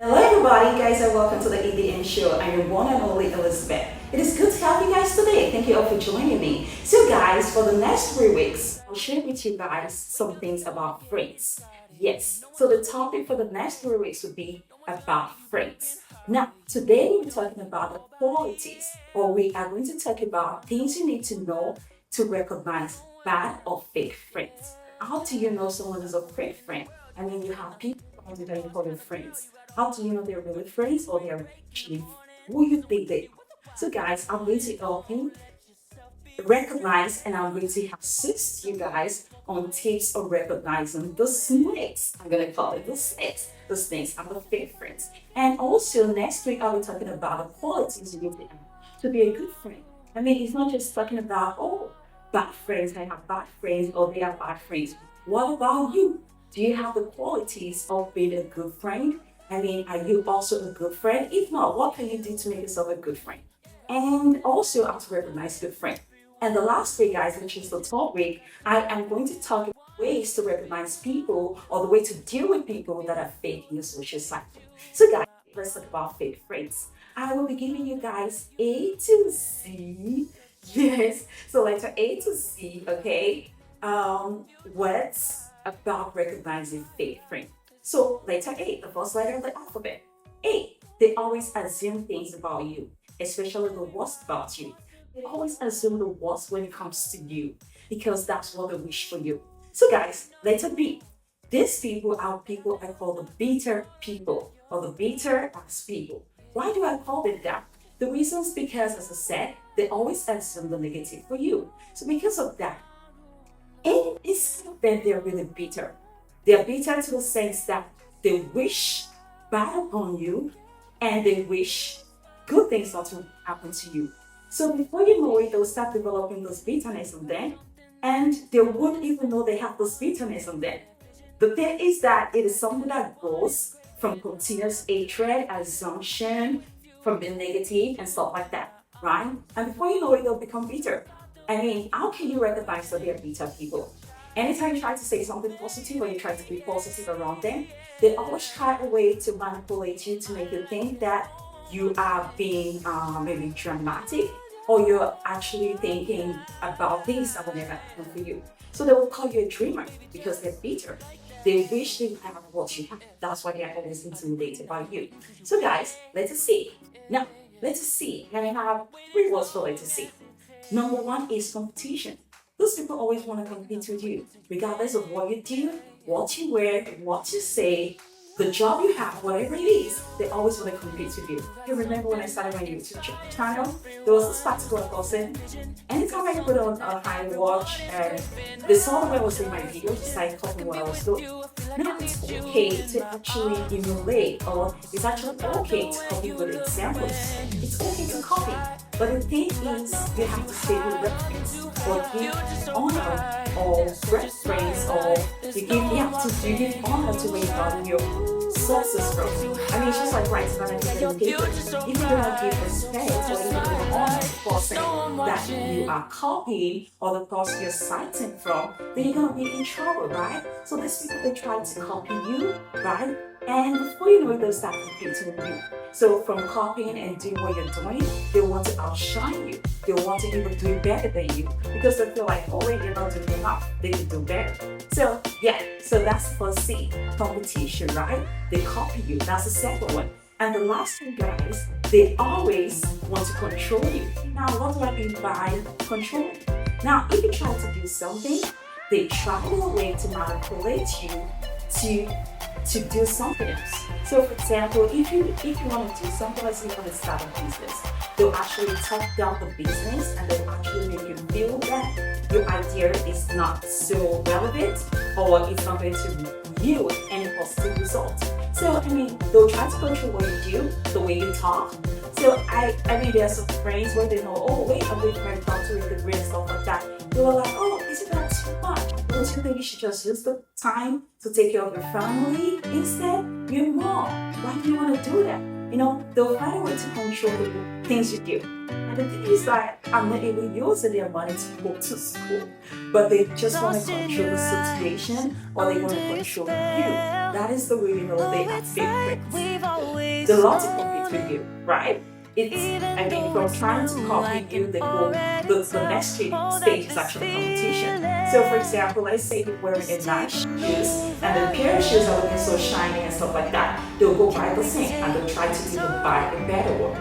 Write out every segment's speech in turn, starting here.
Hello everybody, guys, and welcome to the EDM show. I'm your one and only Elizabeth. It is good to have you guys today. Thank you all for joining me. So guys, for the next 3 weeks, I'll share with you guys some things about friends. Yes, so the topic for the next 3 weeks would be about friends. Now, today we'll be talking about the qualities, or we are going to talk about things you need to know to recognize bad or fake friends. How do you know someone is a fake friend? I mean, you have people out there that you call them friends. How do you know they're really friends or they're actually who you think they are? So, guys, I'm going to help you recognize and I'm going to assist you guys on tips of recognizing the snakes. I'm going to call it the snakes. The snakes are the fake friends. And also, next week, I'll be talking about the qualities you need to be a good friend. I mean, it's not just talking about, oh, bad friends, I have bad friends, or they are bad friends. What about you? Do you have the qualities of being a good friend? I mean, are you also a good friend? If not, what can you do to make yourself a good friend? And also how to recognize good friend. And the last week, guys, which is the third week, I am going to talk about ways to recognize people or the way to deal with people that are fake in your social cycle. So guys, let's talk about fake friends. I will be giving you guys A to Z. Yes, so letter A to Z, okay? Words about recognizing fake friends. So letter A, the first letter of the alphabet. A, they always assume things about you, especially the worst about you. They always assume the worst when it comes to you because that's what they wish for you. So guys, letter B. These people are people I call the bitter people or the bitter as people. Why do I call them that? The reason is because, as I said, they always assume the negative for you. So because of that, and it's not that they're really bitter. They are bitter to the sense that they wish bad upon you and they wish good things not to happen to you. So before you know it, they'll start developing this bitterness on them and they won't even know they have this bitterness on them. The thing is that it is something that grows from continuous hatred, assumption, from being negative and stuff like that, right? And before you know it, they'll become bitter. I mean, how can you recognize that they're bitter people? Anytime you try to say something positive or you try to be positive around them, they always try a way to manipulate you to make you think that you are being maybe dramatic or you're actually thinking about things that will never happen for you. So they will call you a dreamer because they're bitter. They wish they have what you have. That's why they are always intimidated by you. So guys, let us see. Now, let us see. And I have 3 words for let us see. Number 1 is competition. Those people always want to compete with you, regardless of what you do, what you wear, what you say, the job you have, whatever it is, they always want to compete with you. You remember when I started my YouTube channel, there was this particular person. Anytime I put on a high watch and they saw the way I was doing my video, just like copying what I was doing. Now it's okay to actually emulate, or it's actually okay to copy with examples. It's okay to copy. But the thing is, you have to stay with reference or give honor or reference or you give honor to where you got your sources from. I mean, it's just like writing on a piece of paper. If you don't give respect or even honor the person that you are copying or the person you're citing from, then you're gonna be in trouble, right? So these people, they try to copy you, right? And before you know it, they'll start competing with you. So from copying and doing what you're doing, they want to outshine you. They want to even do better than you because they feel like, oh wait, you're not doing enough. They can do better. So yeah, so that's first C, competition, right? They copy you. That's the second one. And the last one, guys, they always want to control you. Now, what do I mean by control? Now, if you try to do something, they try a way to manipulate you to do something else. So for example, if you want to do something, let's say you want to start a business, they'll actually talk down the business and they'll actually make you feel that your idea is not so relevant or it's not going to yield any positive results. So I mean, they'll try to control what you do, the way you talk. So I mean, there are some friends where they know, oh wait, I'm going to my doctor with the degree and stuff like that. They were like, oh, isn't that too much? Don't you think you should just use the time to take care of your family instead? Your mom, why do you want to do that? They'll find a way to control the things you do. And the thing is that I'm not able to use their money to go to school, but they just want to control the situation or they want to control you. That is the way they are favorites. They love to compete with you, right? If I'm trying to copy you, the next stage is actually competition. So, for example, let's say you're wearing a nice shoes and the pair of shoes are looking so shiny and stuff like that. They'll go buy the same and they'll try to even buy a better one.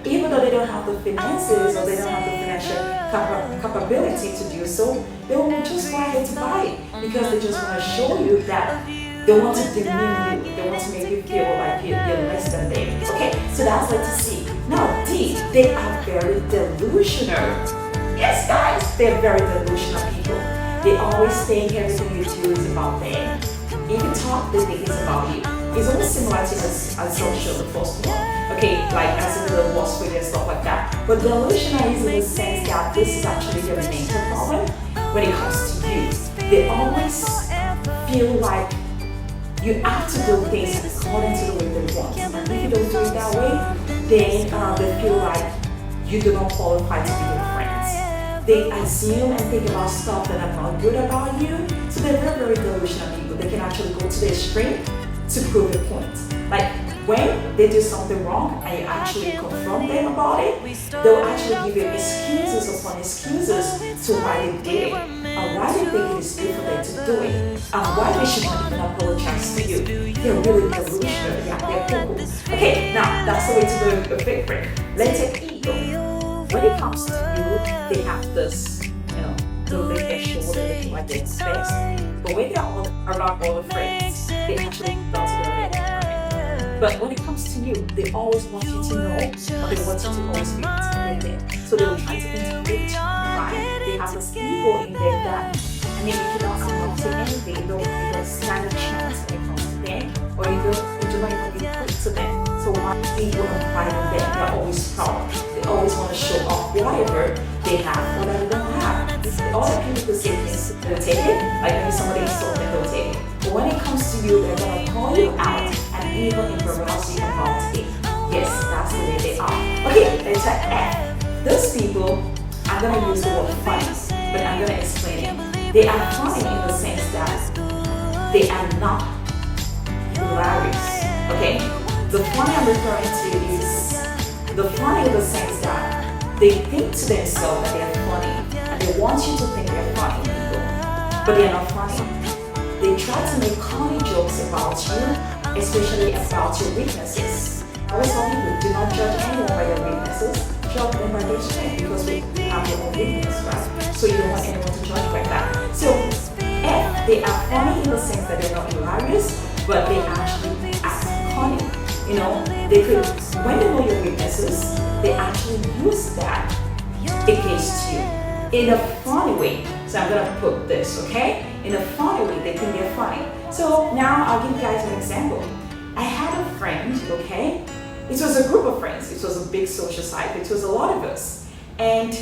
Even though they don't have the finances or they don't have the financial capability to do so, they will just go ahead to buy it because they just want to show you that they want to demean you. They want to make you feel like you're less than them. Okay, so that's like to see. Now, D, they are very delusional. Yes, guys, they're very delusional people. They always think everything you do is about them. If you talk, they think it's about you. It's almost similar to social, the first one. Okay, like as in the worst way and stuff like that. But delusional is in the sense that this is actually their mental problem when it comes to you. They always feel like you have to do things according to the way they want. And if you don't do it that way, then they feel like you do not qualify to be their friends. They assume and think about stuff that are not good about you. So they're very, very delusional people. They can actually go to their strength to prove a point. Like when they do something wrong and you actually confront them about it, they'll actually give you excuses upon excuses to why they did it and why they think it is good for them to do it and why they should not even apologize to you. They're really delusional. Yeah, they're cool. Okay, now that's the way to do a fake friend. Letter E. When it comes to you, they have this, to lift their shoulder, looking like they're best. But when they're around all the friends, they actually don't feel it. But when it comes to you, they always want you to know, or they want you to always be intimidated. So they will try to intimidate you, right? They have this ego in them that, if you don't amount to anything, you don't stand a chance when it comes to them, or you don't even be put to them. So one ego and pride in them, they're always proud. They always want to show off whatever they have, whatever they don't have. All the people who say things, they'll take it. Like maybe somebody insults them, they'll take it. But when it comes to you, they're going to call you out and even embarrass you about it. Yes, that's the way they are. Okay, letter F. Those people, I'm going to use the word funny, but I'm going to explain it. They are funny in the sense that they are not hilarious. Okay? The funny I'm referring to is the funny in the sense that they think to themselves that they are funny and they want you to think they're funny people, but they are not funny. They try to make funny jokes about you, especially about your weaknesses. I always tell people, do not judge anyone by their weaknesses, judge them by their strength because we have their own weakness, right? So you don't want anyone to judge by that. So F, they are funny in the sense that they're not hilarious, but they actually act funny. They could, when they know your weaknesses, they actually use that against you in a funny way. So I'm gonna put this, okay? In a funny way, they think they're funny. So now I'll give you guys an example. I had a friend, okay? It was a group of friends. It was a big social site. It was a lot of us. And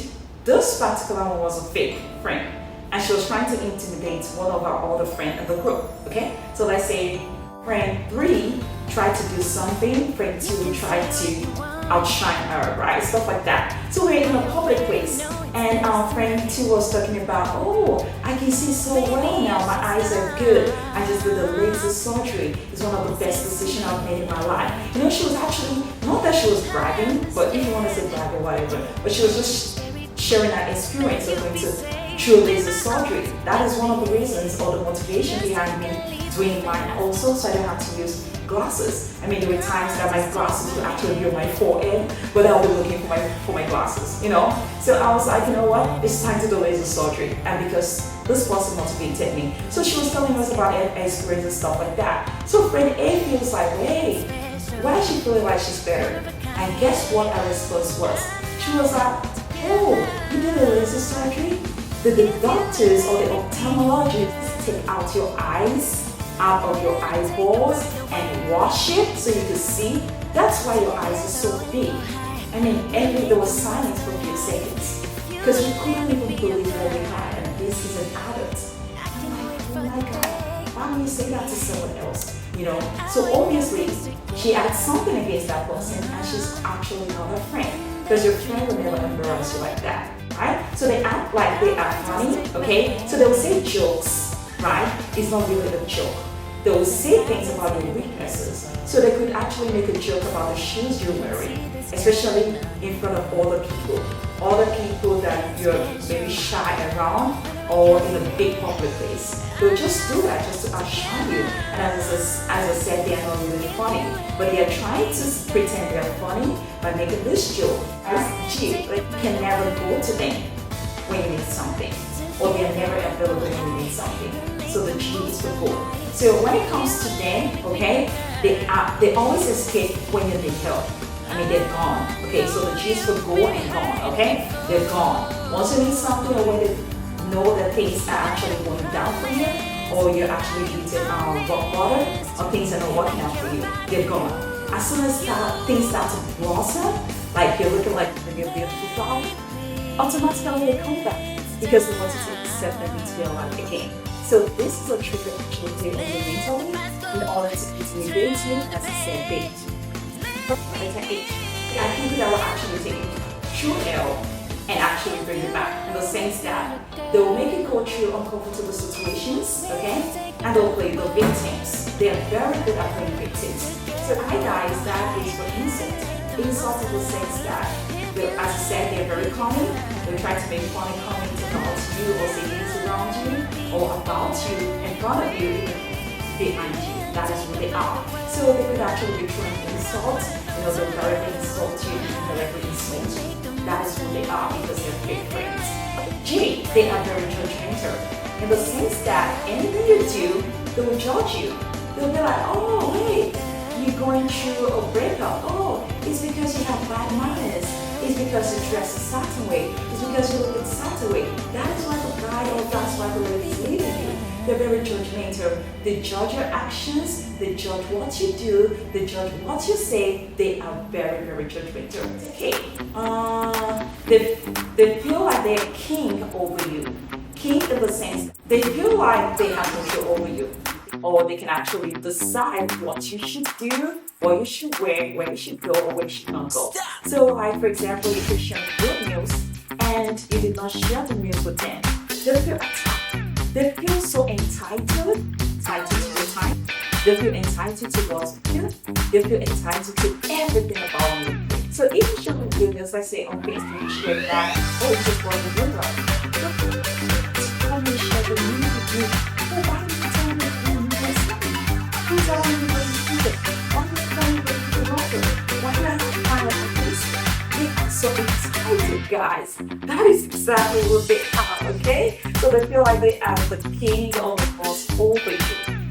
this particular one was a fake friend. And she was trying to intimidate one of our older friends in the group, okay? So let's say friend 3 tried to do something, friend 2 tried to outshine her, right? Stuff like that. So we're in a public place and our friend 2 was talking about, oh, I can see so well now, my eyes are good. I just did the laser surgery. It's one of the best decisions I've made in my life. She was actually, not that she was bragging, but if you want to say brag or whatever, but she was just sharing her experience of going through laser surgery. That is one of the reasons or the motivation behind me doing mine also, so I don't have to use glasses. There were times that my glasses would actually be on my forehead, but I'll be looking for my glasses, So I was like, you know what? It's time to do laser surgery, and because this person motivated me. So she was telling us about her experience and stuff like that. So friend A feels like, hey, why is she feeling like she's better? And guess what our response was? She was like, oh, you did a laser surgery? Did the doctors or the ophthalmologists take out your eyes, out of your eyeballs and wash it so you could see? That's why your eyes are so big. There was silence for a few seconds because we couldn't even believe what we had, and this is an adult. I'm like, oh my God, family say that to someone else, you know. So obviously, she had something against that person, and she's actually not a friend because your friend will never embarrass you like that, right? So they act like they are funny, okay? So they will say jokes, right? It's not really a joke. They will say things about your weaknesses. So they could actually make a joke about the shoes you're wearing, especially in front of other people that you're maybe shy around or in a big public place. They'll just do that just to outshine you. And as I said, they are not really funny, but they are trying to pretend they are funny by making this joke. As cheap, like you can never go to them when you need something, or they are never available when you need something. So the G is for go. So when it comes to them, okay, they always escape when you need help. I mean, they're gone. Okay, so the G is for go and gone, okay? They're gone. Once you need something or when they know that things are actually going down for you, or you're actually hitting rock bottom, or things are not working out for you, they're gone. As soon as things start to blossom, like you're looking like maybe a beautiful flower, automatically they come back because they want to accept them into their life again. So this is a trick that actually take on you mentally in order to continue dating as a same date. Letter H. I think that will actually take true L and actually bring it back in the sense that they will make you go through uncomfortable situations, okay? And they'll play the victims. They are very good at playing victims. So hi guys, that is for insult. Insult in the sense that, as I said, they're very common. They try to make funny comments about you or say things around you or about you in front of you, even behind you. That is who they are. So they could actually be trying to insult, they'll directly insult you, indirectly insult you. That is who they are because they're big friends. G, they are very judgmental. In the sense that anything you do, they will judge you. They'll be like, oh, wait, you're going through a breakup. Oh, it's because you have bad manners. It's because you dress a certain way. It's because you look a certain way. That is why the guy or that's why the lady is leaving you. They're very judgmental. They judge your actions. They judge what you do. They judge what you say. They are very, very judgmental. Okay. They feel like they're king over you. King in the sense they feel like they have control over you. Or they can actually decide what you should do, what you should wear, where you should go, or where you should not go. So, like for example, if you're sharing good meals and you did not share the meals with them, they feel attacked. They feel so entitled to your time. They feel entitled to what you do. They feel entitled to everything about you. So if you share good meals, let's say on Facebook, you share that, oh, it's just for the good one. Tell me share the meal with you. Oh, why did you tell me? Who's all in the way? Why are you trying to do the water? Why do I have to find a place? They are so entitled, guys. That is exactly what they are, okay? So they feel like they are the king or the boss over you.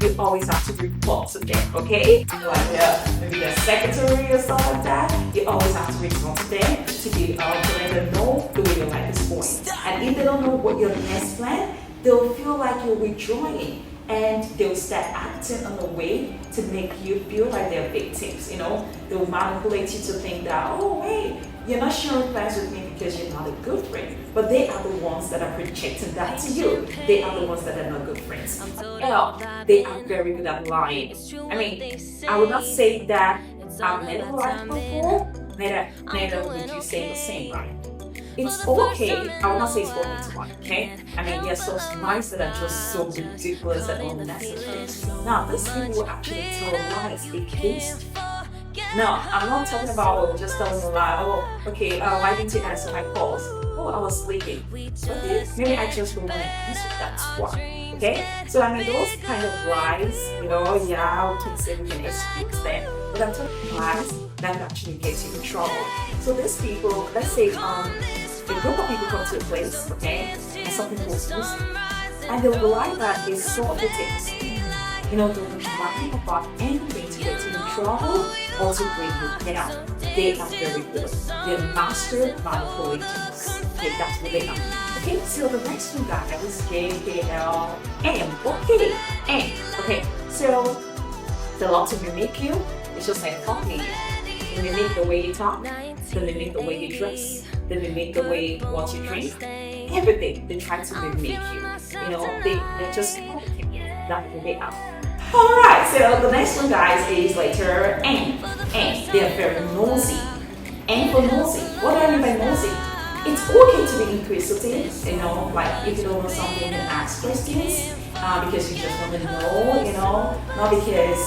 You always have to report to them, okay? Like maybe the secretary or something like that. You always have to report to them to let them know the way your life is going. And if they don't know what your next plan, they'll feel like you're withdrawing. And they'll start acting in a way to make you feel like they're victims, They'll manipulate you to think that, oh, wait, you're not sharing plans with me because you're not a good friend. But they are the ones that are projecting that to you. They are the ones that are not good friends. L, they are very good at lying. I mean, I would not say that I've never lied before, neither would you say the same, right? It's okay. I will not say it's for me to lie, okay? I mean, there's some lies that are just so ridiculous and unnecessary. Now, these people will actually tell lies against you. No, I'm not talking about just telling a lie. Oh, okay, why didn't you answer my calls? Oh, I was sleeping. Okay, maybe I just don't want to answer. That's why. Okay? So, I mean, those kind of lies, we can say we can excuse them. But I'm talking lies that actually get you in trouble. So, these people, let's say, a group of people come to a place, okay, and something goes missing. And they will lie that they saw the things. They'll be lying about anything to get you in trouble or to bring you down. They are very good. They're master manipulators. Okay, that's what they are. Okay, so the next two guys, J, K, L, M. Okay, M. Okay, so they love to mimic you. It's just like copying you. They mimic the way you talk. They mimic the way you dress. They mimic the way what you drink. Everything. They try to mimic you. They're just copying you. That's who they are. Alright, so the next one, guys, is letter N. N. They are very nosy. N for nosy. What do I mean by nosy? It's okay to be inquisitive, like if you don't know something, you can ask questions because you just want to know, not because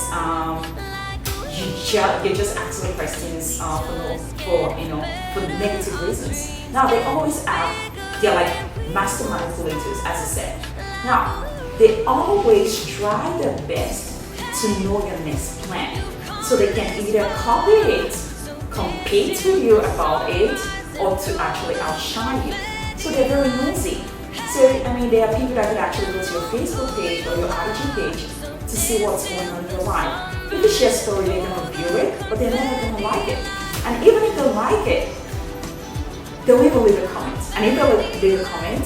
you're just asking questions for negative reasons. Now they always they're like master manipulators, as I said. Now they always try their best to know your next plan, so they can either copy it, compete with you about it, or to actually outshine you. So they're very nosy. So there are people that could actually go to your Facebook page or your IG page to see what's going on in your life. If you share a story, they're gonna view it, but they're never gonna like it. And even if they like it, they'll even leave a comment. And if they leave a comment,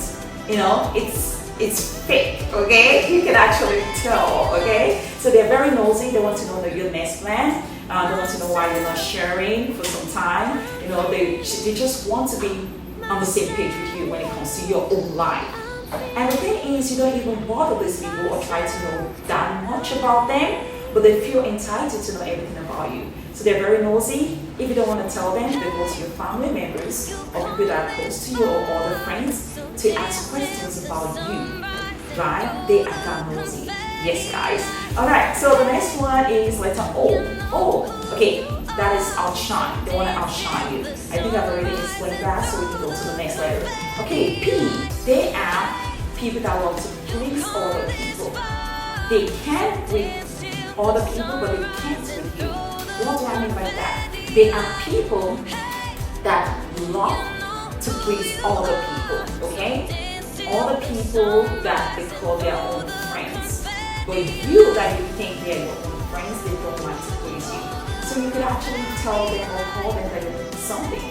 it's fake, okay? You can actually tell, okay? So they're very nosy. They want to know your next plan. They want to know why you're not sharing for some time. They just want to be on the same page with you when it comes to your own life. And the thing is, you don't even bother these people or try to know that much about them, but they feel entitled to know everything about you. So they're very nosy. If you don't want to tell them, they go to your family members or people that are close to you or other friends to ask questions about you. Right? They are that nosy. Yes, guys. Alright, so the next one is letter O. O. Okay, that is outshine. They want to outshine you. I think I've already explained that, so we can go to the next letter. Okay, P. They are people that love to please other people. They can with other people, but they can't with you. What do I mean by that? They are people that love to please other people, okay? Other people that they call their own friends. But you that you think they're your own friends, they don't like to please you. So you could actually tell them or call them that you're doing something,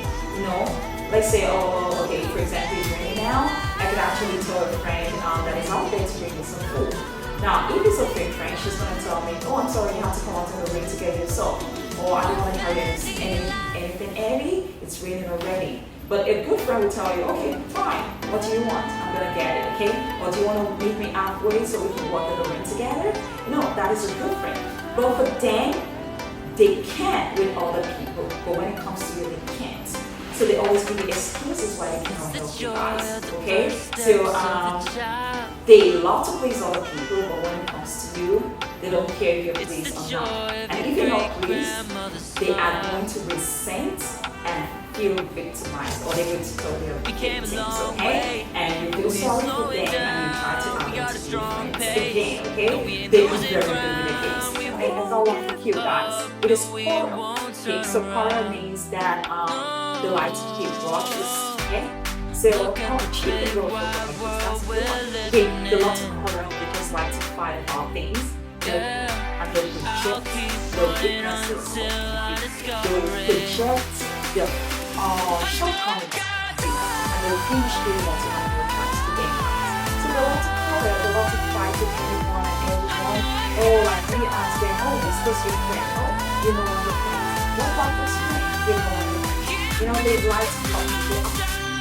Let's say, okay, for example, it's raining now. I could actually tell a friend that is out there to bring me some food. Now, if it's a fake friend, she's going to tell me, oh, I'm sorry, you have to come out to the rain to get yourself. Or I don't want to carry anything heavy, it's raining already. But a good friend will tell you, okay, fine, what do you want? I'm going to get it, okay? Or do you want to meet me halfway so we can walk in the rain together? No, that is a good friend. But for them, they can with other people, but when it comes to you, they can't. So they always give you excuses why they cannot help you guys, okay? So they love to please other people, but when it comes to you, they don't care if you're pleased or not. And if you're not pleased, they are going to resent and feel victimized, or they will tell their victims, okay? And you feel sorry for them and you try to act to be friends again, okay? They will very good with the case. Okay, that's all one for you guys. It is coral. Okay, so coral means that they like to keep grudges, okay? So keep the grudges, that's the one. They love to coral, they just like to fight about things. And they project their weaknesses, they project their shortcomings, and they finish doing what they have no chance to gain. So they love to coral, they love to fight with everyone and everyone. Oh, like when you ask them, oh, is this your friend? Oh, you know one of your friends. What about this friend? You know one of your friends. They like to talk people up.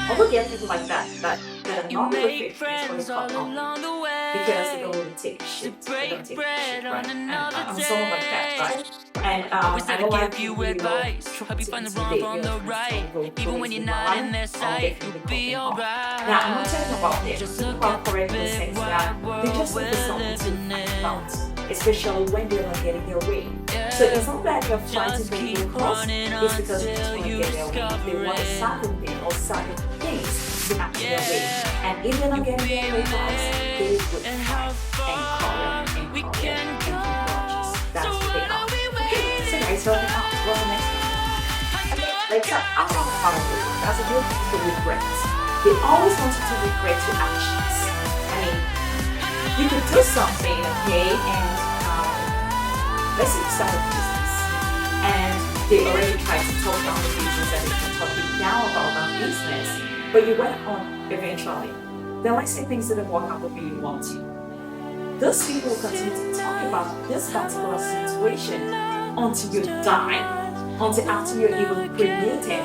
Although there are people like that are not really fit friends when they talk up because they don't really take shit. They don't take shit, right? And I'm someone like that, right? And I don't like you advice. Hope you find the wrong from the right. Even when you're not in their sight, you'll be alright. Now I'm not talking about this. Just about correct in the sense that they just need something to find out, especially when they're not getting their way. So it's not that you're fighting people because it's because they just want to get their way. They want a certain thing or certain things to act their way. And if they're not getting their way, guys, they will fight and quarrel and keep grudges. That's what they are. Okay, so guys, help me out. What's the next one? Okay, let's start out on the follow through. That's a good thing to regret. They always want you to regret your actions. You could do something, okay, and let's say you start a business, and they already tried to talk down the business and they can talk you down about that business, but you went on eventually. Then let's say things didn't work out the way you want to. Those people will continue to talk about this particular situation until you die, until after you're even created,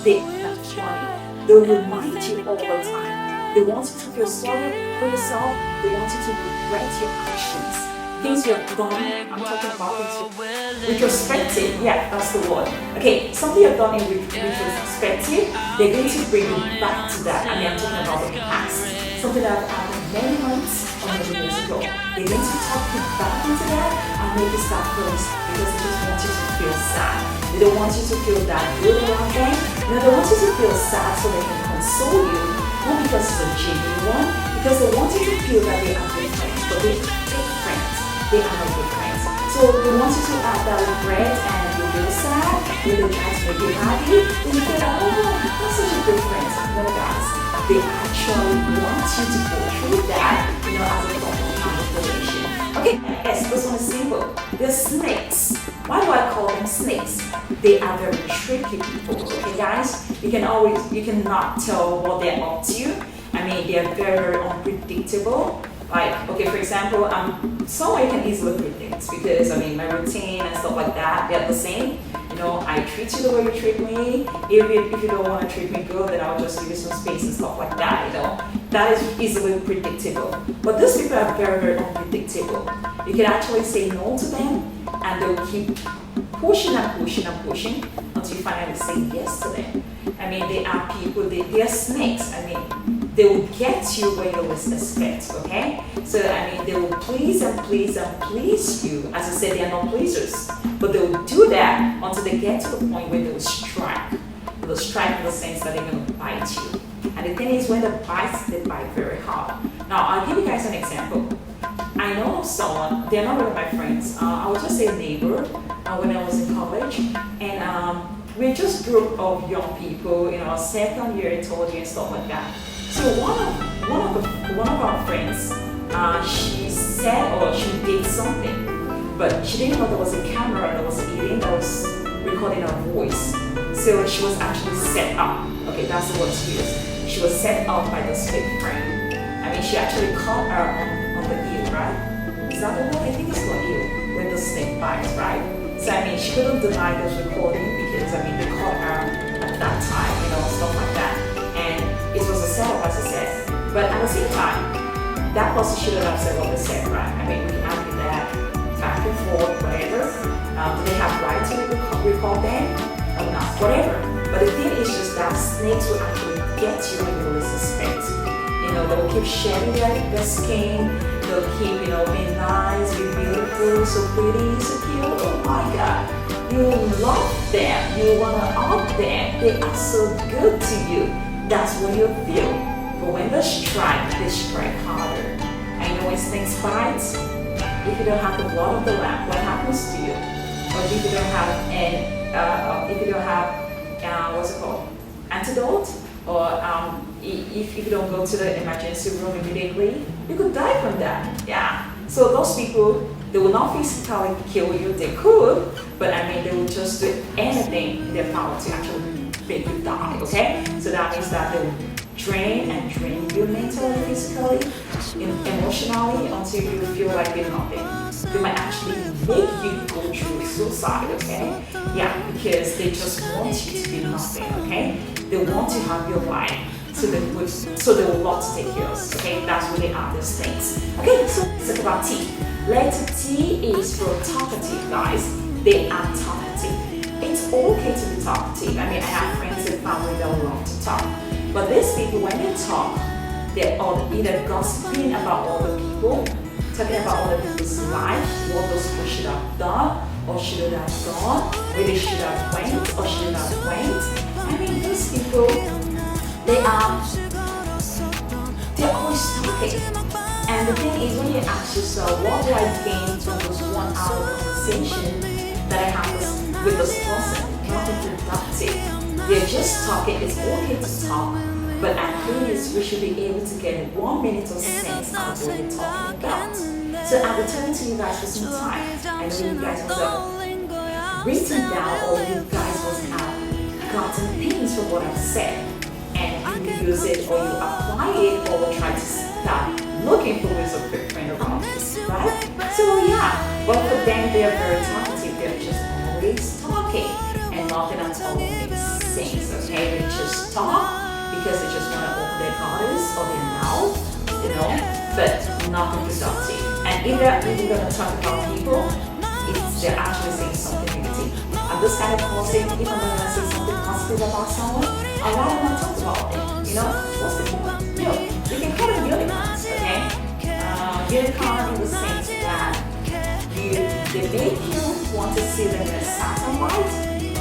they actually, they'll remind you all the time. They want you to feel sorry for yourself. They want you to regret your actions. Things you have done, I'm talking about things retrospective. Yeah, that's the word. Okay, something you've done in retrospective, they're going to bring you back to that. I mean, I'm talking about the past. Something that happened many months or many years ago. They're going to talk you back into that and make you start feeling sad because they just want you to feel sad. They don't want you to feel that good around them. No, they want you to feel sad so they can console you. Not because it's a genuine one, because they want you to feel that they are good friends, but they fake friends. They are not good friends. So they want you to add that regret and you feel sad, when they try to make you happy, then you feel like, oh, that's such a good friend. No, guys, they actually want you to go through that, as a form of manipulation. Okay, yes, this one is simple. They're snakes. Why do I call them snakes? They are very tricky people, okay guys? You cannot tell what they're up to. I mean, they are very, very unpredictable. Like, okay, for example, someone you can easily predict because, my routine and stuff like that, they're the same. I treat you the way you treat me. If you don't want to treat me good, then I'll just give you some space and stuff like that, That is easily predictable. But these people are very, very unpredictable. You can actually say no to them and they'll keep pushing and pushing and pushing until you finally say yes to them. They are people, they are snakes. They will get you where you least expect, okay? So, they will please and please and please you. As I said, they are not pleasers. But they will do that until they get to the point where they will strike. They will strike in the sense that they're going to bite you. And the thing is, when they bite very hard. Now, I'll give you guys an example. I know of someone, they're not really my friends. I would just say a neighbor when I was in college. And we're just a group of young people, second year, third year, and stuff like that. So one of our friends, she said or she did something, but she didn't know there was a camera that was recording her voice. So she was actually set up. Okay, that's the word to use. She was set up by this fake friend. She actually caught her on the ear, right? Is that the word? I think it's called ear, when the snake bites, right? So she couldn't deny this recording because they caught her at that time, stuff like that. And it was a setup, as I said. But at the same time, that person shouldn't have said what they said, right? We can argue that back and forth, whatever. Do they have right to record them or not? Whatever. But the thing is just that snakes will actually get you when you least suspect. They'll keep shedding their skin. They'll keep, being nice, being beautiful, so pretty, so cute. Oh my God. You love them. You want to hug them. They are so good to you. That's what you feel. But when they strike harder. And when things bite, if you don't have the blood of the lamb, what happens to you? Or if you don't have, what's it called? Antidote? Or if you don't go to the emergency room immediately, you could die from that. Yeah. So those people, they will not physically kill you. They could, but they will just do anything in their power to actually make you die. Okay. So that means that they will drain you mentally, physically, emotionally, until you feel like you're nothing. They might actually make you go through suicide. Okay. Yeah, because they just want you to be nothing. Okay. They want to have your life, so they will love to take yours. Okay, that's what they are, these things. Okay, so let's talk about T. Letter T is for talkative, guys. They are talkative. It's okay to be talkative. I have friends and family that love to talk, but these people, when they talk, they're either gossiping about other people, talking about other people's life, what those people should have done or should have gone, where they should have went or should have went. These people, they're always talking. And the thing is, when you ask yourself, what do I gain from this 1 hour conversation that I have with this person? Nothing productive. They're just talking. It's okay to talk, but at least we should be able to get 1 minute of sense out of what we're talking about. So I'm returning to you guys for some time. I know you guys must have written down, or you guys must have gotten things from what I've said, and you use it or you apply it or try to start looking for ways of friend around you, right? So yeah, but for them, they are very talkative. They're just always talking and nothing at all makes sense. Okay, they just talk because they just want to open their bodies or their mouth, but nothing productive. And if they're even going to talk about people, they're actually saying something negative. And this kind of person, if I'm going to say something positive about someone, I'd rather not talk about them. What's the point? You can call them unicorns, okay? Unicorn in the sense that they make you want to see them as satellite,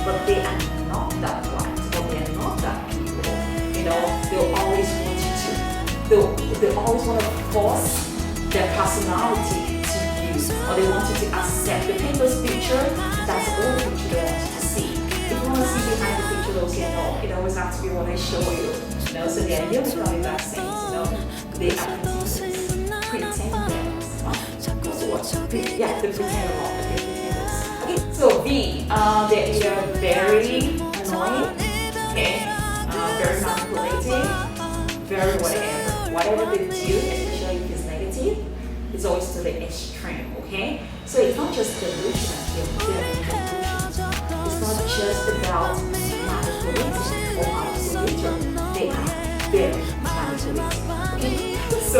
but they are not that light, or they are not that people. They'll always want you to, they'll always want to force their personality to you, or they want you to accept the paper's picture. That's the only picture they want you to see. If you want to see behind the picture, they'll say no. It always has to be what I show you. So they are unicorn in that sense. They are pretenders. Yeah, the pretenders. Okay, so B, they're either very annoying, very manipulating, very whatever they do, especially if it's negative, it's always to the extreme, okay? So it's not just delusion, they're delusion. It's not just about manipulating or manipulating. They are very manipulating, okay? So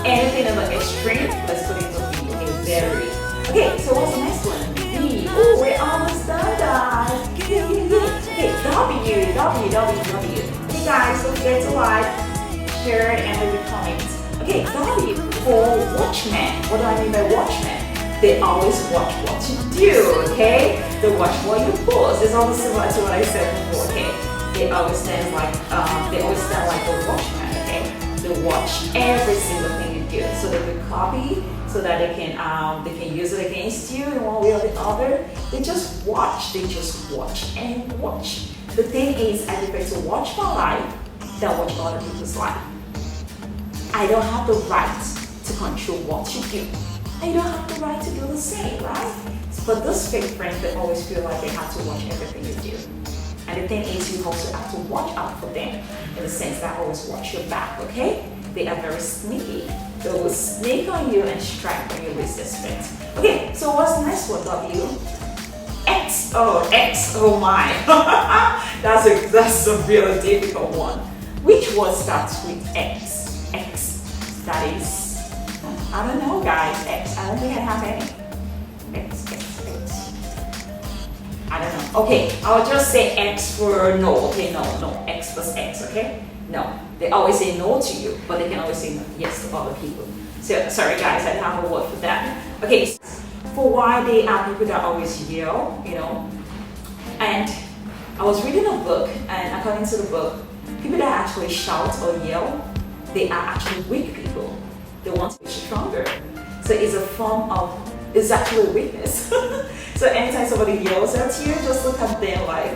anything in the extreme, let's put it to be a very. Okay, so what's the next one? B. Oh, we're almost done, guys. Okay, W. Okay, guys, don't forget to like, share, and leave a comment. Okay, W for watchmen. What do I mean by watchmen? They always watch what you do, okay? They watch what you post. It's almost similar to what I said before, okay? They always stand like the watchmen, okay? They watch every single thing you do, so they will copy, so that they can use it against you in one way or the other. They just watch and watch. The thing is, I prefer to watch my life than watch other people's life. I don't have the right to control what you do. I don't have the right to do the same, right? But those fake friends, they always feel like they have to watch everything you do. And the thing is, you also have to watch out for them in the sense that always watch your back, okay? They are very sneaky. They will sneak on you and strike when you least expect. Okay, so what's the next one, W? X. Oh, X. Oh my. that's a really difficult one. Which word starts with X? X. That is, I don't know, guys. X. I don't think I have any. X. I don't know. Okay, I'll just say X for no. Okay, no. X plus X, okay? No. They always say no to you, but they can always say yes to other people. So, sorry guys, I don't have a word for that. Okay, for why they are people that always yell, And I was reading a book, and according to the book, people that actually shout or yell, they are actually weak people. They want to be stronger. So it's actually a weakness. So anytime somebody yells at you, just look at them like,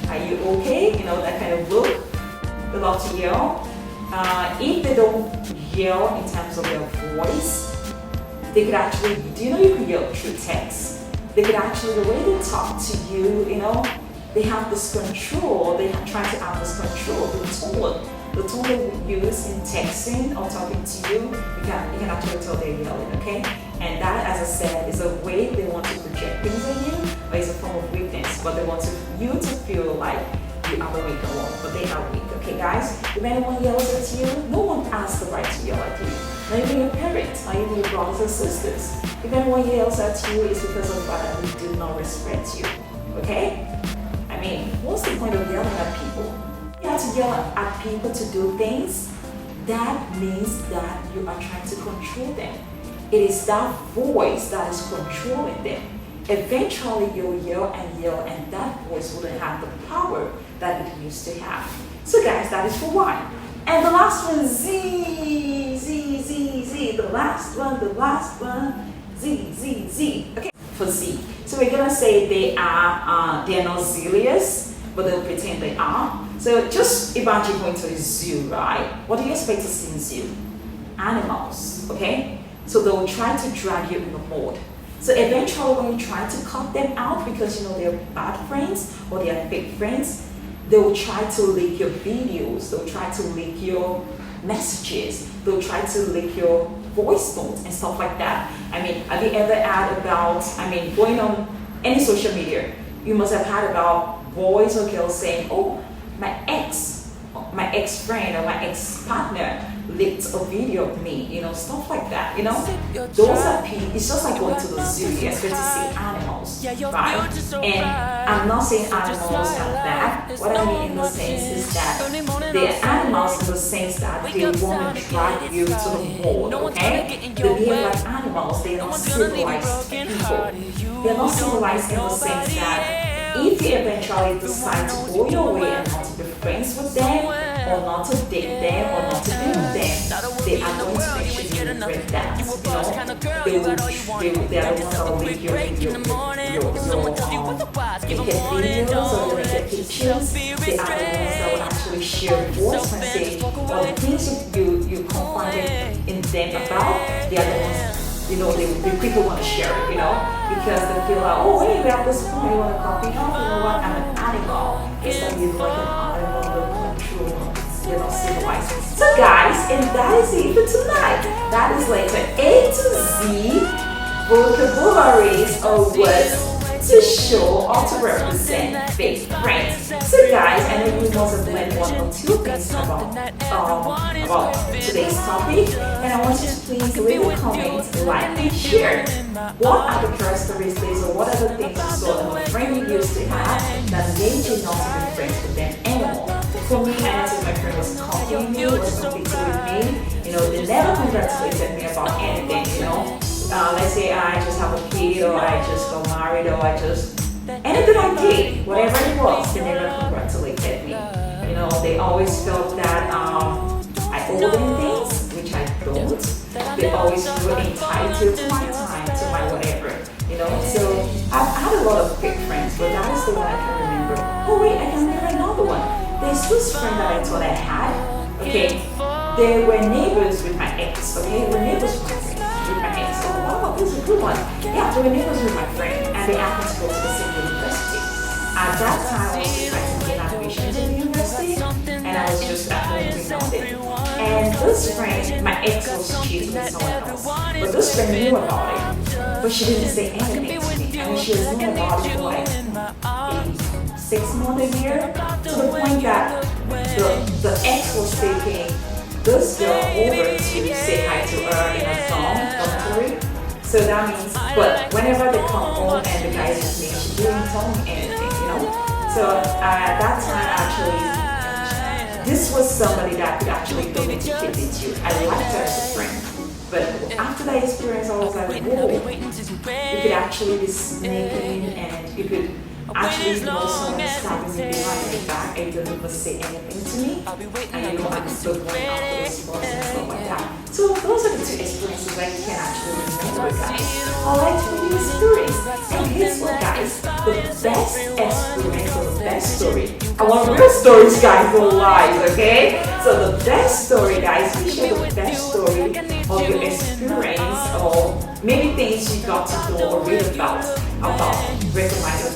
are you okay? That kind of look. They love to yell. If they don't yell in terms of their voice, they could actually, you can yell through text. They could actually, the way they talk to you, they have this control, they are trying to have this control, the tone they use in texting or talking to you, you can actually tell they're yelling, okay? And that, as I said, is a way they want to project things on you, or is a form of weakness, but they want you to feel like you are the weaker one, but they are weak, okay guys? If anyone yells at you, no one has the right to yell at you. Not even your parents, not even your brothers and sisters. If anyone yells at you, it's because of that they do not respect you, okay? I mean, what's the point of yelling at people? You have to yell at people to do things. That means that you are trying to control them. It is that voice that is controlling them. Eventually you'll yell, and that voice wouldn't have the power that it used to have. So guys, that is for Y. And the last one, Z. The last one, Z. Okay, for Z. So we're gonna say they're not zealous, but they'll pretend they are. So just imagine going to a zoo, right? What do you expect to see in a zoo? Animals, okay? So they'll try to drag you in the mud. So eventually when you try to cut them out because they're bad friends or they are fake friends, they will try to leak your videos, they'll try to leak your messages, they'll try to leak your voice notes and stuff like that. I mean, have you ever heard about, going on any social media, you must have heard about boys or girls saying, oh, my my ex-friend or my ex-partner leaked a video of me, stuff like that, those are people. It's just like going to the zoo. You expect to see animals, right? And I'm not saying animals are bad. What I mean in the sense is that they're animals in the sense that they want to drive you to the mold, okay? They behave like animals. They're not civilized people. They're not civilized in the sense that if you eventually decide to go your way and not to be friends with them, or not to date them, or not to be with them, they are going to make sure you regret that. They are the ones that will leave your naked videos or naked pictures. They are the ones that will actually share voice message or the things you confided in them about. They are the ones. They quickly want to share it, because they feel like, oh, hey, we have this phone, you want to copy? No, you know what, I'm an animal. It's like you like an animal, you're not civilized. So guys, and that is it for tonight. That is like an A to Z vocabularies or words to show or to represent fake friends. So guys, I know you must have learned one or two things about today's topic, and I want you to please leave a comment, like, and share. What are the characteristics or what are the things you saw in a friend you used to have that made you not to be friends with them anymore? For me, I noticed my friend was copying me, was competing with me. They never congratulated me about anything, let's say I just have a kid, or I just got married, or I just anything I did, whatever it was, they never congratulated me. They always felt that I owe them things, which I don't. They always feel entitled to my time, to my whatever. So I've had a lot of fake friends, but that is the one I can remember. Oh wait, I can remember another one. There's this friend that I thought I had. Okay, they were neighbors with my ex. Okay, they were neighbors with my ex. Oh wow, this is a good one. Yeah, they were neighbors with my friend, and they happened to go to the same university. At that time, I was trying to get admission to the university, and I was just at home doing nothing. And this friend, my ex was cheating with someone else, but this friend knew about it, but she didn't say anything to me. I mean, she was knowing about it for like 6 months, a year, to the point that the ex was taking this girl over to say hi to her in a dormitory. So that means, but whenever they come home and the guy is with me, she didn't tell me anything, So at that time, actually, this was somebody that could actually communicate with you. I liked her as a friend. But after that experience, I was like, whoa, you could actually be sneaking, and you could actually know someone stabbing me behind my back and you don't even say anything to me, and I'm still going after the sports and stuff like that. So those are the two experiences that you can actually remember, guys. I like to really experience. And here's what, guys, the best experience or the best story. I want real stories, guys, no lies, okay? So the best story, guys, we share the best story of your experience, or maybe things you got to know or read about recognizing